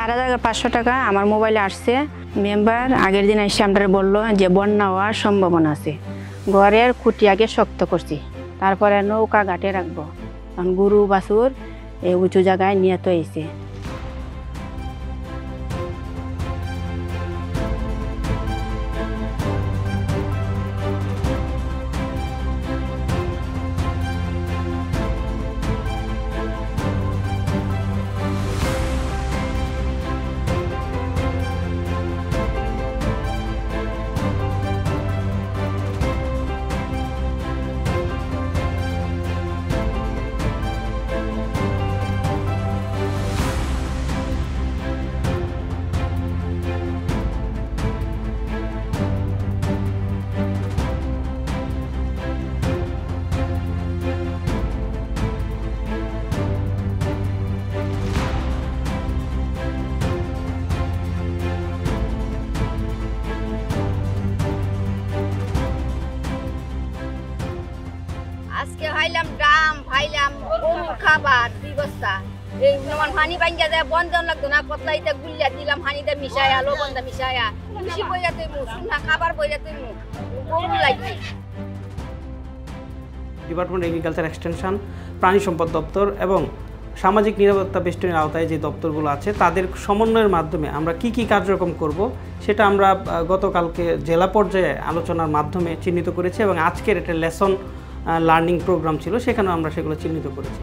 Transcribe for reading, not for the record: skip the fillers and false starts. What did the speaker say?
4,500 টাকা আমার মোবাইলে আসছে। মেম্বার আগের দিন এসে আমরা বললো যে বন্যা হওয়ার সম্ভাবনা আছে, ঘরের খুঁটি আগে শক্ত করছি, তারপরে নৌকা ঘাটে রাখবো। কারণ গরু বাছুর এই উঁচু জায়গায় নিহত হয়েছে। আজকে ভাইলাম ড্রাম, ভাইলাম খাবার ব্যবস্থা। এই পানি ভাঙ্গা যায় বন্ধ লাগতো না, কতলাইতে গুলিয়া দিলাম হানিতে মিশায়া, লবণটা মিশায়া, খুশি বইয়া তুই মুখ না খাবার বইয়া তুই মুখ গরু লাগবে। ডিপার্টমেন্ট এগ্রিকালচার এক্সটেনশন, প্রাণী সম্পদ দপ্তর এবং সামাজিক নিরাপত্তা বেষ্টনীর আওতায় যে দপ্তরগুলো আছে তাদের সমন্বয়ের মাধ্যমে আমরা কি কি কার্যক্রম করব সেটা আমরা গতকালকে জেলা পর্যায়ে আলোচনার মাধ্যমে চিহ্নিত করেছি এবং আজকের একটা লেসন লার্নিং প্রোগ্রাম ছিল, সেখানেও আমরা সেগুলো চিহ্নিত করেছি।